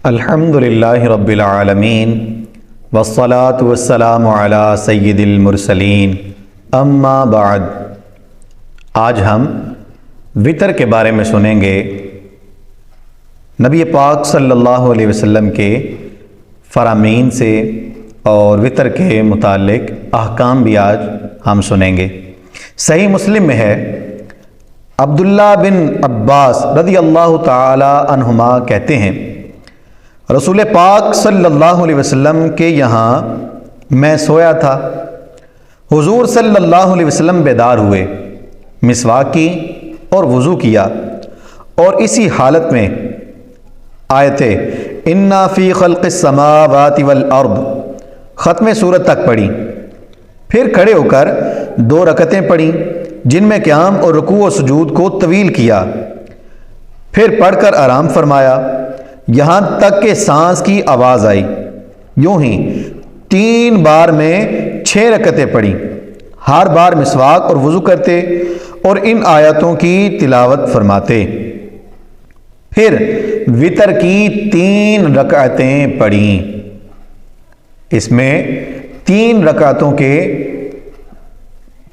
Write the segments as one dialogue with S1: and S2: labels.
S1: الحمدللہ رب العالمین والصلاة والسلام علی سید المرسلین اما بعد۔ آج ہم وطر کے بارے میں سنیں گے۔ نبی پاک صلی اللہ علیہ وسلم کے فرامین سے اور وطر کے متعلق احکام بھی آج ہم سنیں گے۔ صحیح مسلم میں ہے، عبداللہ بن عباس رضی اللہ تعالی عنہما کہتے ہیں، رسول پاک صلی اللہ علیہ وسلم کے یہاں میں سویا تھا، حضور صلی اللہ علیہ وسلم بیدار ہوئے، مسواک کی اور وضو کیا، اور اسی حالت میں آیت اِنَّا فِي خَلْقِ السَّمَاوَاتِ وَالْأَرْضِ ختم سورت تک پڑھی۔ پھر کھڑے ہو کر 2 رکعتیں پڑھیں جن میں قیام اور رکوع و سجود کو طویل کیا، پھر پڑھ کر آرام فرمایا یہاں تک کہ سانس کی آواز آئی۔ یوں ہی 3 بار میں 6 رکعتیں پڑھی، ہر بار مسواک اور وضو کرتے اور ان آیاتوں کی تلاوت فرماتے۔ پھر وطر کی 3 رکعتیں پڑھیں۔ اس میں 3 رکعتوں کے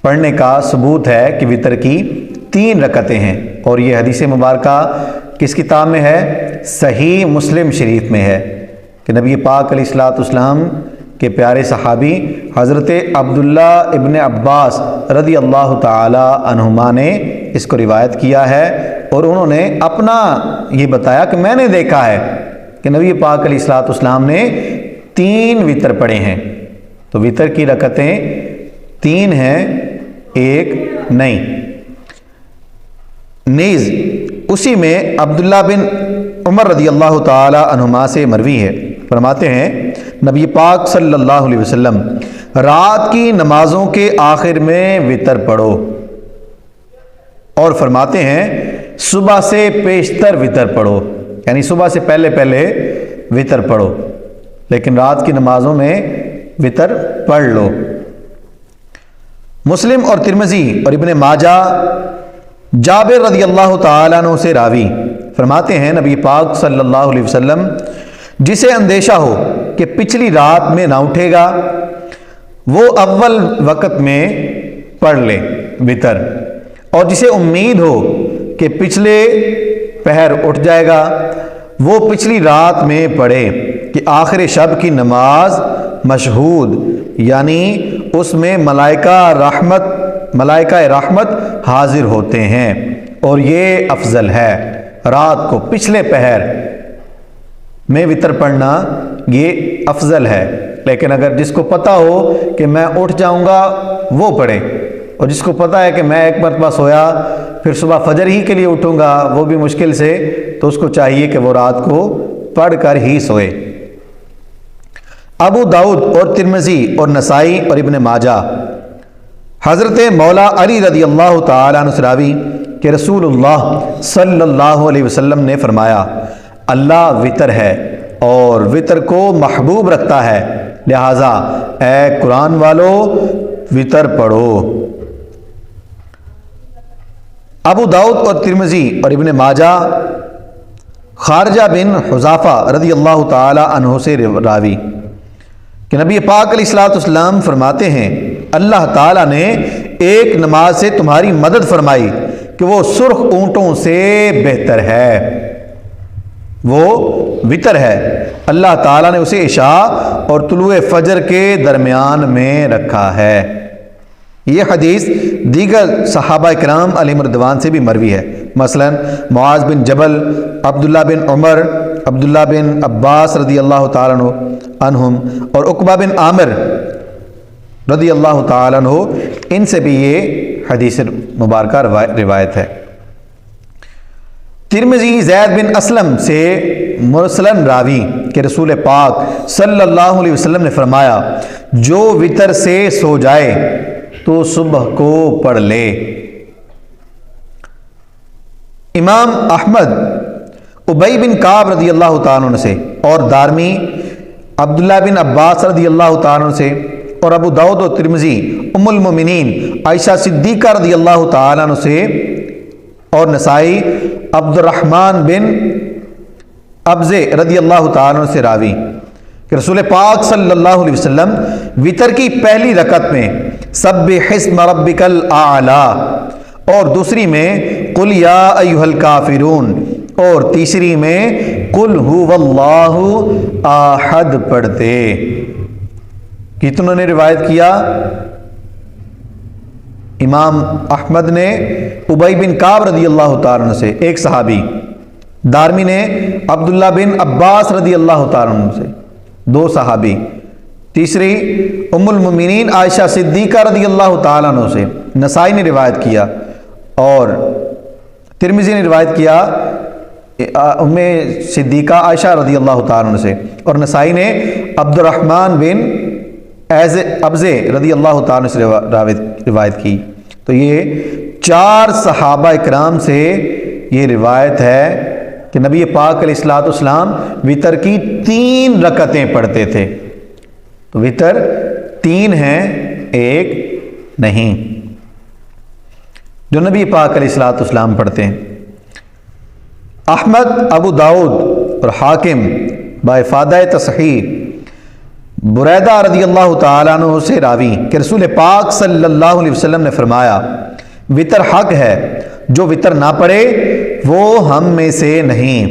S1: پڑھنے کا ثبوت ہے کہ وطر کی 3 رکعتیں ہیں، اور یہ حدیث مبارکہ کس کتاب میں ہے؟ صحیح مسلم شریف میں ہے کہ نبی پاک علیہ الصلوۃ والسلام کے پیارے صحابی حضرت عبداللہ ابن عباس رضی اللہ تعالی عنہما نے اس کو روایت کیا ہے، اور انہوں نے اپنا یہ بتایا کہ میں نے دیکھا ہے کہ نبی پاک علیہ الصلوۃ والسلام نے 3 وطر پڑھے ہیں۔ تو وطر کی رکعتیں 3 ہیں، 1 نہیں۔ نیز اسی میں عبداللہ بن عمر رضی اللہ تعالی عنہما سے مروی ہے، فرماتے ہیں نبی پاک صلی اللہ علیہ وسلم رات کی نمازوں کے آخر میں وطر پڑھو، اور فرماتے ہیں صبح سے پیشتر وطر پڑھو، یعنی صبح سے پہلے وطر پڑھو، لیکن رات کی نمازوں میں وطر پڑھ لو۔ مسلم اور ترمذی اور ابن ماجہ جابر رضی اللہ تعالیٰ عنہ سے راوی فرماتے ہیں نبی پاک صلی اللہ علیہ وسلم جسے اندیشہ ہو کہ پچھلی رات میں نہ اٹھے گا وہ اول وقت میں پڑھ لے وطر، اور جسے امید ہو کہ پچھلے پہر اٹھ جائے گا وہ پچھلی رات میں پڑھے کہ آخر شب کی نماز مشہود، یعنی اس میں ملائکہ رحمت حاضر ہوتے ہیں، اور یہ افضل ہے۔ رات کو پچھلے پہر میں وطر پڑھنا یہ افضل ہے، لیکن اگر جس کو پتہ ہو کہ میں اٹھ جاؤں گا وہ پڑھے، اور جس کو پتہ ہے کہ میں ایک مرتبہ سویا پھر صبح فجر ہی کے لیے اٹھوں گا وہ بھی مشکل سے، تو اس کو چاہیے کہ وہ رات کو پڑھ کر ہی سوئے۔ ابو داؤد اور ترمذی اور نسائی اور ابن ماجہ حضرت مولا علی رضی اللہ تعالیٰ عنہ سے راوی کہ رسول اللہ صلی اللہ علیہ وسلم نے فرمایا اللہ وطر ہے اور وطر کو محبوب رکھتا ہے، لہٰذا اے قرآن والو وطر پڑھو۔ ابو داؤد اور ترمذی اور ابن ماجہ خارجہ بن حذافہ رضی اللہ تعالی عنہ سے راوی کہ نبی پاک علیہ الصلوۃ والسلام فرماتے ہیں اللہ تعالیٰ نے ایک نماز سے تمہاری مدد فرمائی کہ وہ سرخ اونٹوں سے بہتر ہے، وہ وطر ہے۔ اللہ تعالیٰ نے اسے عشاء اور طلوع فجر کے درمیان میں رکھا ہے۔ یہ حدیث دیگر صحابہ کرام علیہم رضوان سے بھی مروی ہے، مثلا معاذ بن جبل، عبداللہ بن عمر، عبداللہ بن عباس رضی اللہ تعالیٰ عنہم، اور عقبہ بن عامر رضی اللہ تعالیٰ عنہ، ان سے بھی یہ حدیث مبارکہ روایت ہے۔ ترمذی زید بن اسلم سے مرسلن راوی کہ رسول پاک صلی اللہ علیہ وسلم نے فرمایا جو وطر سے سو جائے تو صبح کو پڑھ لے۔ امام احمد ابی بن کعب رضی اللہ تعالیٰ عنہ سے، اور دارمی عبداللہ بن عباس رضی اللہ تعالیٰ عنہ سے، اور ابو داؤد و ترمذی ام المومنین عائشہ صدیقہ رضی اللہ تعالیٰ عنہ سے، اور نسائی عبد الرحمن بن ابزے رضی اللہ تعالیٰ عنہ سے راوی کہ رسول پاک صلی اللہ علیہ وسلم وطر کی پہلی رکعت میں سبح اسم ربک الاعلی اور دوسری میں قل یا ایھا الکافرون اور تیسری میں قل ھو اللہ احد پڑھتے۔ کتنوں نے روایت کیا؟ امام احمد نے ابی بن کعب رضی اللہ تعالیٰ عنہ سے ایک صحابی، دارمی نے عبداللہ بن عباس رضی اللہ تعالیٰ عنہ سے دو صحابی، تیسری ام المؤمنین عائشہ صدیقہ رضی اللہ تعالیٰ عنہ سے، نسائی نے روایت کیا اور ترمذی نے روایت کیا ام صدیقہ عائشہ رضی اللہ تعالیٰ عنہ سے، اور نسائی نے عبد الرحمن بن ابزے رضی اللہ تعالیٰ عنہ سے روایت کی۔ تو یہ 4 صحابہ اکرام سے یہ روایت ہے کہ نبی پاک علیہ الصلوۃ والسلام وطر کی 3 رکعتیں پڑھتے تھے۔ تو وطر 3 ہیں، 1 نہیں، جو نبی پاک علیہ الصلوۃ والسلام پڑھتے ہیں۔ احمد، ابو داؤد اور حاکم بافادہ تصحیح بریدہ رضی اللہ تعالیٰ عنہ سے راوی کہ رسول پاک صلی اللہ علیہ وسلم نے فرمایا وطر حق ہے، جو وطر نہ پڑھے وہ ہم میں سے نہیں۔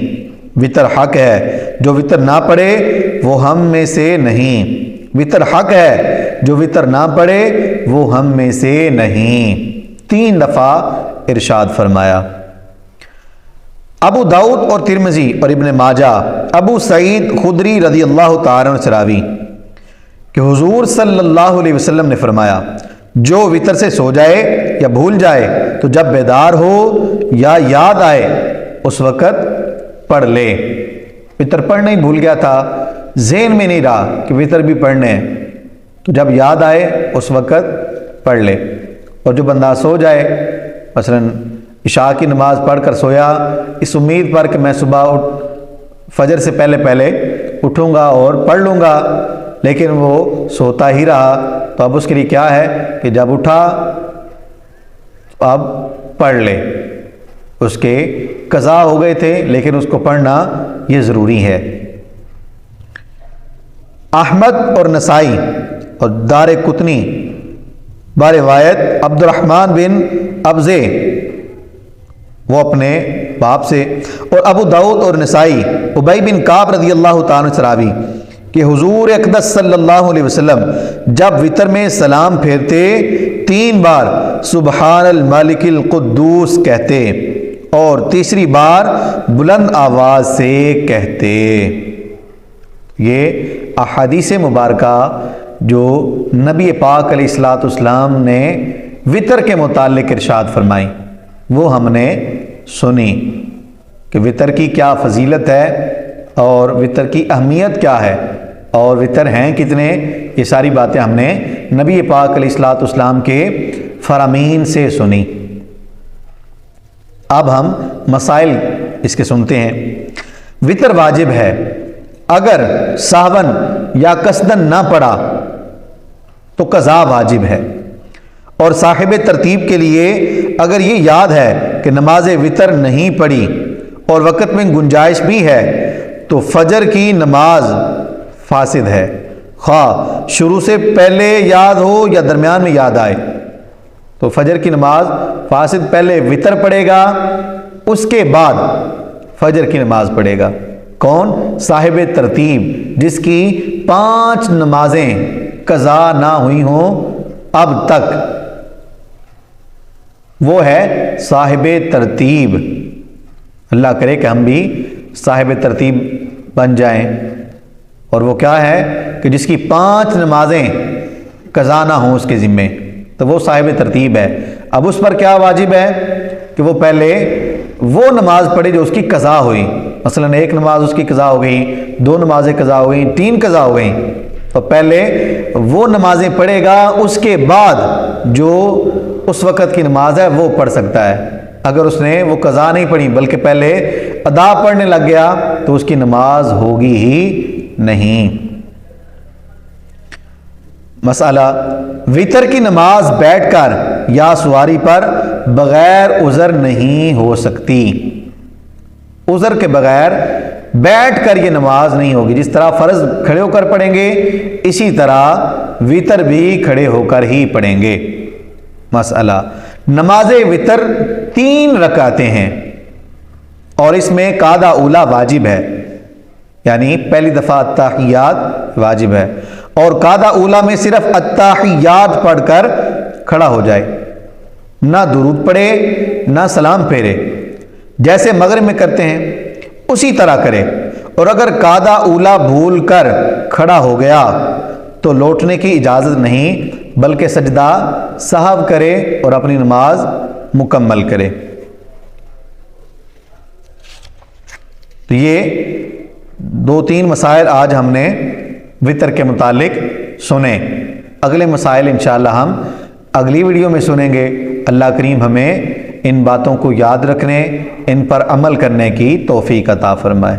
S1: وطر حق ہے، جو وطر نہ پڑھے وہ ہم میں سے نہیں۔ وطر حق ہے، جو وطر نہ پڑھے وہ ہم میں سے نہیں۔ 3 دفعہ ارشاد فرمایا۔ ابو داؤد اور ترمذی اور ابن ماجہ ابو سعید خدری رضی اللہ تعالیٰ عنہ سے راوی کہ حضور صلی اللہ علیہ وسلم نے فرمایا جو وطر سے سو جائے یا بھول جائے تو جب بیدار ہو یا یاد آئے اس وقت پڑھ لے۔ وطر پڑھنا ہی بھول گیا تھا، ذہن میں نہیں رہا کہ وطر بھی پڑھنے ہیں، تو جب یاد آئے اس وقت پڑھ لے۔ اور جو بندہ سو جائے، مثلا عشاء کی نماز پڑھ کر سویا اس امید پر کہ میں صبح فجر سے پہلے اٹھوں گا اور پڑھ لوں گا، لیکن وہ سوتا ہی رہا، تو اب اس کے لیے کیا ہے کہ جب اٹھا اب پڑھ لے۔ اس کے قضا ہو گئے تھے لیکن اس کو پڑھنا یہ ضروری ہے۔ احمد اور نسائی اور دار قطنی باروایت عبد الرحمن بن ابزے وہ اپنے باپ سے، اور ابو داؤد اور نسائی ابی بن کعب رضی اللہ تعالیٰ سے راوی کہ حضور اقدس صلی اللہ علیہ وسلم جب وطر میں سلام پھیرتے 3 بار سبحان الملک القدوس کہتے اور تیسری بار بلند آواز سے کہتے۔ یہ احادیث مبارکہ جو نبی پاک علیہ الصلوۃ والسلام نے وطر کے متعلق ارشاد فرمائی وہ ہم نے سنی کہ وطر کی کیا فضیلت ہے اور وطر کی اہمیت کیا ہے اور وطر ہیں کتنے، یہ ساری باتیں ہم نے نبی پاک علیہ الصلوۃ والسلام کے فرامین سے سنی۔ اب ہم مسائل اس کے سنتے ہیں۔ وطر واجب ہے، اگر سہون یا قصدن نہ پڑا تو قضا واجب ہے، اور صاحب ترتیب کے لیے اگر یہ یاد ہے کہ نماز وطر نہیں پڑھی اور وقت میں گنجائش بھی ہے تو فجر کی نماز فاسد ہے، خواہ شروع سے پہلے یاد ہو یا درمیان میں یاد آئے تو فجر کی نماز فاسد۔ پہلے وطر پڑھے گا اس کے بعد فجر کی نماز پڑھے گا۔ کون؟ صاحب ترتیب، جس کی 5 نمازیں قضا نہ ہوئی ہوں اب تک، وہ ہے صاحب ترتیب۔ اللہ کرے کہ ہم بھی صاحب ترتیب بن جائیں۔ اور وہ کیا ہے کہ جس کی 5 نمازیں قضا نہ ہوں اس کے ذمے، تو وہ صاحب ترتیب ہے۔ اب اس پر کیا واجب ہے کہ وہ پہلے وہ نماز پڑھے جو اس کی قضا ہوئی، مثلا 1 نماز اس کی قضا ہو گئی، 2 نمازیں قضا ہو گئیں، 3 قضا ہو گئیں، تو پہلے وہ نمازیں پڑھے گا، اس کے بعد جو اس وقت کی نماز ہے وہ پڑھ سکتا ہے۔ اگر اس نے وہ قضا نہیں پڑھی بلکہ پہلے ادا پڑھنے لگ گیا تو اس کی نماز ہوگی ہی نہیں۔ مسئلہ، وطر کی نماز بیٹھ کر یا سواری پر بغیر عذر نہیں ہو سکتی۔ عذر کے بغیر بیٹھ کر یہ نماز نہیں ہوگی. جس طرح فرض کھڑے ہو کر پڑھیں گے اسی طرح وطر بھی کھڑے ہو کر ہی پڑھیں گے. مسئلہ نماز وطر 3 رکعتیں ہیں اور اس میں قعدہ اولا واجب ہے، یعنی پہلی دفعہ التحیات واجب ہے، اور قعدہ اولا میں صرف التحیات پڑھ کر کھڑا ہو جائے، نہ درود پڑھے نہ سلام پھیرے، جیسے مغرب میں کرتے ہیں اسی طرح کرے. اور اگر قعدہ اولا بھول کر کھڑا ہو گیا تو لوٹنے کی اجازت نہیں، بلکہ سجدہ سہو کرے اور اپنی نماز مکمل کرے. تو یہ 2-3 مسائل آج ہم نے وطر کے متعلق سنے. اگلے مسائل انشاءاللہ ہم اگلی ویڈیو میں سنیں گے. اللہ کریم ہمیں ان باتوں کو یاد رکھنے، ان پر عمل کرنے کی توفیق عطا فرمائے.